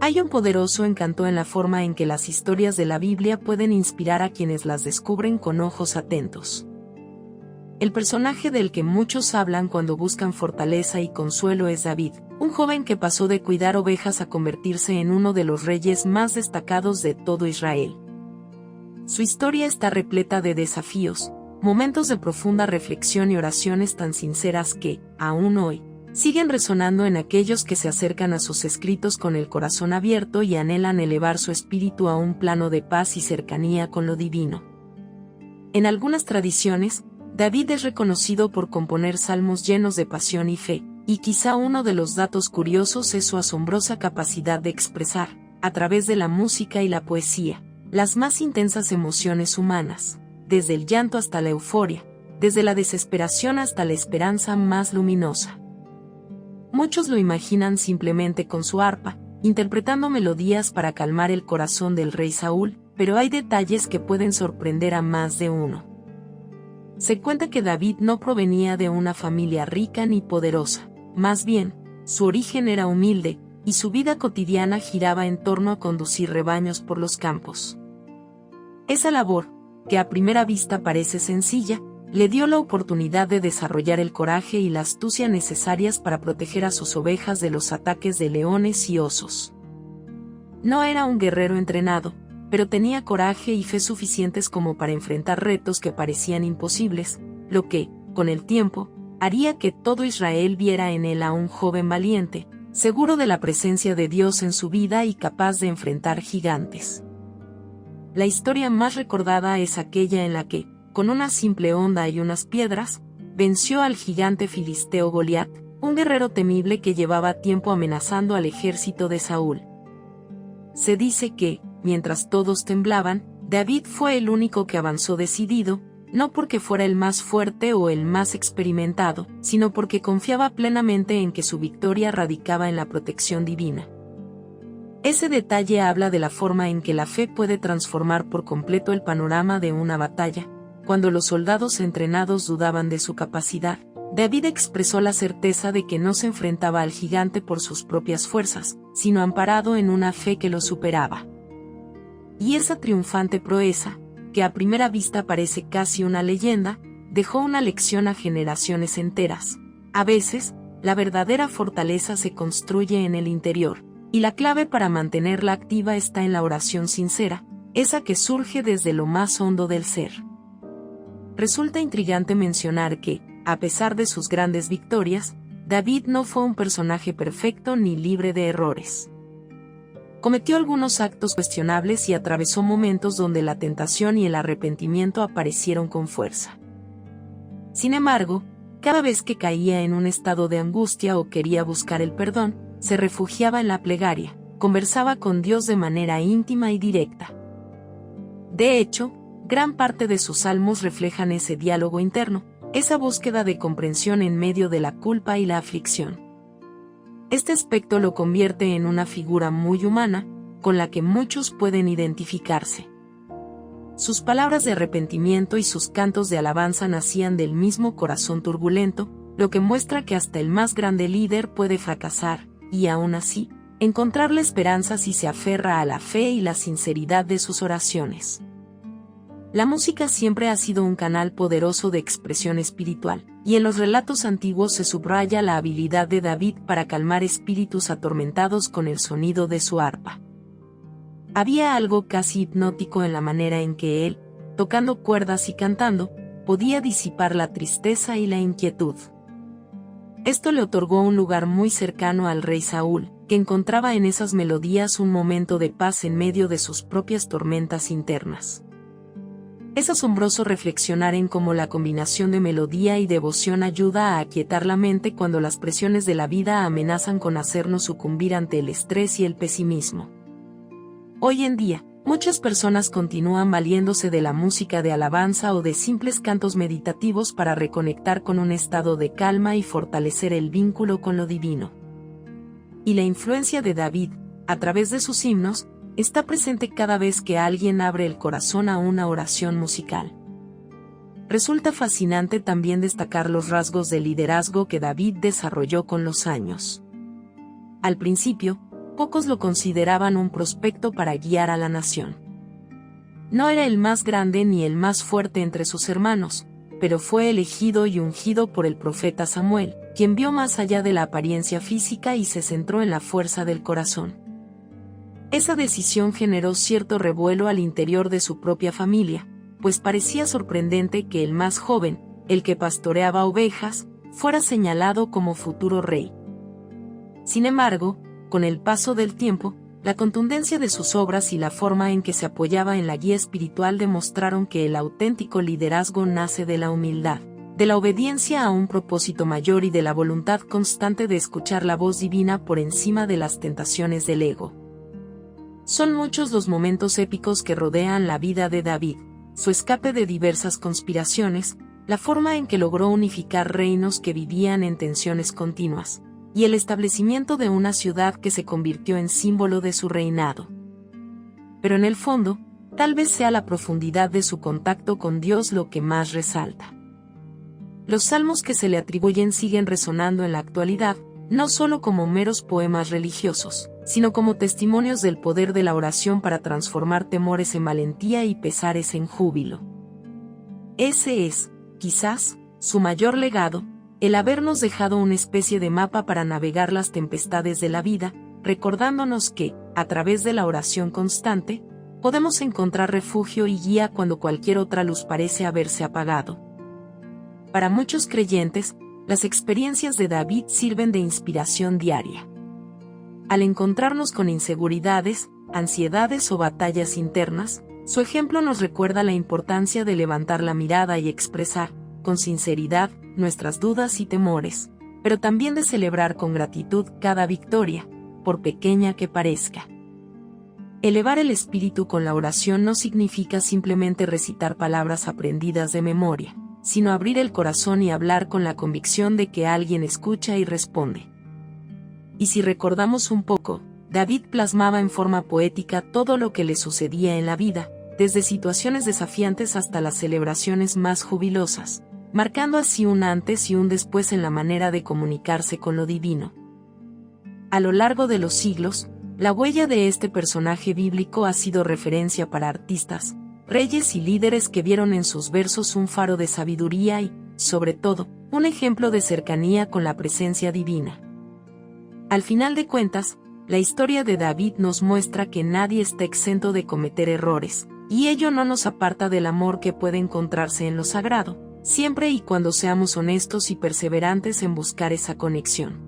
Hay un poderoso encanto en la forma en que las historias de la Biblia pueden inspirar a quienes las descubren con ojos atentos. El personaje del que muchos hablan cuando buscan fortaleza y consuelo es David, un joven que pasó de cuidar ovejas a convertirse en uno de los reyes más destacados de todo Israel. Su historia está repleta de desafíos, momentos de profunda reflexión y oraciones tan sinceras que, aún hoy, siguen resonando en aquellos que se acercan a sus escritos con el corazón abierto y anhelan elevar su espíritu a un plano de paz y cercanía con lo divino. En algunas tradiciones, David es reconocido por componer salmos llenos de pasión y fe, y quizá uno de los datos curiosos es su asombrosa capacidad de expresar, a través de la música y la poesía, las más intensas emociones humanas, desde el llanto hasta la euforia, desde la desesperación hasta la esperanza más luminosa. Muchos lo imaginan simplemente con su arpa, interpretando melodías para calmar el corazón del rey Saúl, pero hay detalles que pueden sorprender a más de uno. Se cuenta que David no provenía de una familia rica ni poderosa, más bien, su origen era humilde, y su vida cotidiana giraba en torno a conducir rebaños por los campos. Esa labor, que a primera vista parece sencilla, le dio la oportunidad de desarrollar el coraje y la astucia necesarias para proteger a sus ovejas de los ataques de leones y osos. No era un guerrero entrenado, pero tenía coraje y fe suficientes como para enfrentar retos que parecían imposibles, lo que, con el tiempo, haría que todo Israel viera en él a un joven valiente, seguro de la presencia de Dios en su vida y capaz de enfrentar gigantes. La historia más recordada es aquella en la que, con una simple honda y unas piedras, venció al gigante filisteo Goliat, un guerrero temible que llevaba tiempo amenazando al ejército de Saúl. Se dice que, mientras todos temblaban, David fue el único que avanzó decidido, no porque fuera el más fuerte o el más experimentado, sino porque confiaba plenamente en que su victoria radicaba en la protección divina. Ese detalle habla de la forma en que la fe puede transformar por completo el panorama de una batalla. Cuando los soldados entrenados dudaban de su capacidad, David expresó la certeza de que no se enfrentaba al gigante por sus propias fuerzas, sino amparado en una fe que lo superaba. Y esa triunfante proeza, que a primera vista parece casi una leyenda, dejó una lección a generaciones enteras. A veces, la verdadera fortaleza se construye en el interior, y la clave para mantenerla activa está en la oración sincera, esa que surge desde lo más hondo del ser. Resulta intrigante mencionar que, a pesar de sus grandes victorias, David no fue un personaje perfecto ni libre de errores. Cometió algunos actos cuestionables y atravesó momentos donde la tentación y el arrepentimiento aparecieron con fuerza. Sin embargo, cada vez que caía en un estado de angustia o quería buscar el perdón, se refugiaba en la plegaria, conversaba con Dios de manera íntima y directa. De hecho, gran parte de sus salmos reflejan ese diálogo interno, esa búsqueda de comprensión en medio de la culpa y la aflicción. Este aspecto lo convierte en una figura muy humana, con la que muchos pueden identificarse. Sus palabras de arrepentimiento y sus cantos de alabanza nacían del mismo corazón turbulento, lo que muestra que hasta el más grande líder puede fracasar, y aún así, encontrar la esperanza si se aferra a la fe y la sinceridad de sus oraciones. La música siempre ha sido un canal poderoso de expresión espiritual, y en los relatos antiguos se subraya la habilidad de David para calmar espíritus atormentados con el sonido de su arpa. Había algo casi hipnótico en la manera en que él, tocando cuerdas y cantando, podía disipar la tristeza y la inquietud. Esto le otorgó un lugar muy cercano al rey Saúl, que encontraba en esas melodías un momento de paz en medio de sus propias tormentas internas. Es asombroso reflexionar en cómo la combinación de melodía y devoción ayuda a aquietar la mente cuando las presiones de la vida amenazan con hacernos sucumbir ante el estrés y el pesimismo. Hoy en día, muchas personas continúan valiéndose de la música de alabanza o de simples cantos meditativos para reconectar con un estado de calma y fortalecer el vínculo con lo divino. Y la influencia de David, a través de sus himnos, está presente cada vez que alguien abre el corazón a una oración musical. Resulta fascinante también destacar los rasgos de liderazgo que David desarrolló con los años. Al principio, pocos lo consideraban un prospecto para guiar a la nación. No era el más grande ni el más fuerte entre sus hermanos, pero fue elegido y ungido por el profeta Samuel, quien vio más allá de la apariencia física y se centró en la fuerza del corazón. Esa decisión generó cierto revuelo al interior de su propia familia, pues parecía sorprendente que el más joven, el que pastoreaba ovejas, fuera señalado como futuro rey. Sin embargo, con el paso del tiempo, la contundencia de sus obras y la forma en que se apoyaba en la guía espiritual demostraron que el auténtico liderazgo nace de la humildad, de la obediencia a un propósito mayor y de la voluntad constante de escuchar la voz divina por encima de las tentaciones del ego. Son muchos los momentos épicos que rodean la vida de David, su escape de diversas conspiraciones, la forma en que logró unificar reinos que vivían en tensiones continuas, y el establecimiento de una ciudad que se convirtió en símbolo de su reinado. Pero en el fondo, tal vez sea la profundidad de su contacto con Dios lo que más resalta. Los salmos que se le atribuyen siguen resonando en la actualidad, no solo como meros poemas religiosos, sino como testimonios del poder de la oración para transformar temores en valentía y pesares en júbilo. Ese es, quizás, su mayor legado, el habernos dejado una especie de mapa para navegar las tempestades de la vida, recordándonos que, a través de la oración constante, podemos encontrar refugio y guía cuando cualquier otra luz parece haberse apagado. Para muchos creyentes, las experiencias de David sirven de inspiración diaria. Al encontrarnos con inseguridades, ansiedades o batallas internas, su ejemplo nos recuerda la importancia de levantar la mirada y expresar, con sinceridad, nuestras dudas y temores, pero también de celebrar con gratitud cada victoria, por pequeña que parezca. Elevar el espíritu con la oración no significa simplemente recitar palabras aprendidas de memoria, sino abrir el corazón y hablar con la convicción de que alguien escucha y responde. Y si recordamos un poco, David plasmaba en forma poética todo lo que le sucedía en la vida, desde situaciones desafiantes hasta las celebraciones más jubilosas, marcando así un antes y un después en la manera de comunicarse con lo divino. A lo largo de los siglos, la huella de este personaje bíblico ha sido referencia para artistas, reyes y líderes que vieron en sus versos un faro de sabiduría y, sobre todo, un ejemplo de cercanía con la presencia divina. Al final de cuentas, la historia de David nos muestra que nadie está exento de cometer errores, y ello no nos aparta del amor que puede encontrarse en lo sagrado, siempre y cuando seamos honestos y perseverantes en buscar esa conexión.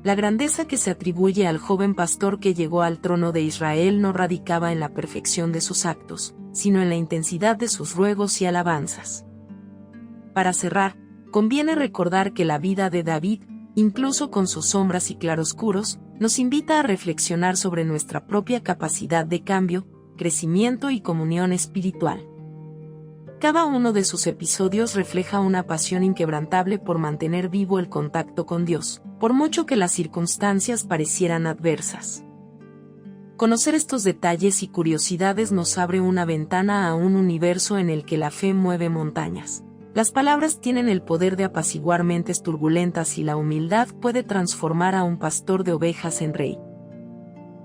La grandeza que se atribuye al joven pastor que llegó al trono de Israel no radicaba en la perfección de sus actos, sino en la intensidad de sus ruegos y alabanzas. Para cerrar, conviene recordar que la vida de David, incluso con sus sombras y claroscuros, nos invita a reflexionar sobre nuestra propia capacidad de cambio, crecimiento y comunión espiritual. Cada uno de sus episodios refleja una pasión inquebrantable por mantener vivo el contacto con Dios, por mucho que las circunstancias parecieran adversas. Conocer estos detalles y curiosidades nos abre una ventana a un universo en el que la fe mueve montañas. Las palabras tienen el poder de apaciguar mentes turbulentas y la humildad puede transformar a un pastor de ovejas en rey.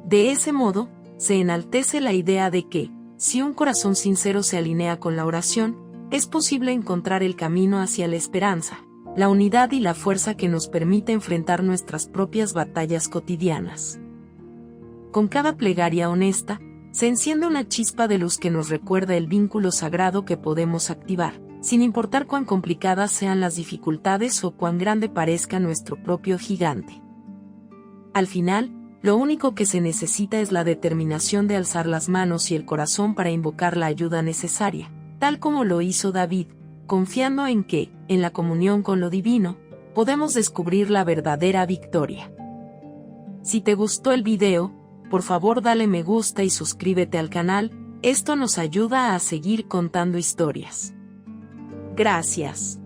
De ese modo, se enaltece la idea de que, si un corazón sincero se alinea con la oración, es posible encontrar el camino hacia la esperanza, la unidad y la fuerza que nos permite enfrentar nuestras propias batallas cotidianas. Con cada plegaria honesta, se enciende una chispa de luz que nos recuerda el vínculo sagrado que podemos activar, sin importar cuán complicadas sean las dificultades o cuán grande parezca nuestro propio gigante. Al final, lo único que se necesita es la determinación de alzar las manos y el corazón para invocar la ayuda necesaria, tal como lo hizo David, confiando en que, en la comunión con lo divino, podemos descubrir la verdadera victoria. Si te gustó el video, por favor dale me gusta y suscríbete al canal, esto nos ayuda a seguir contando historias. Gracias.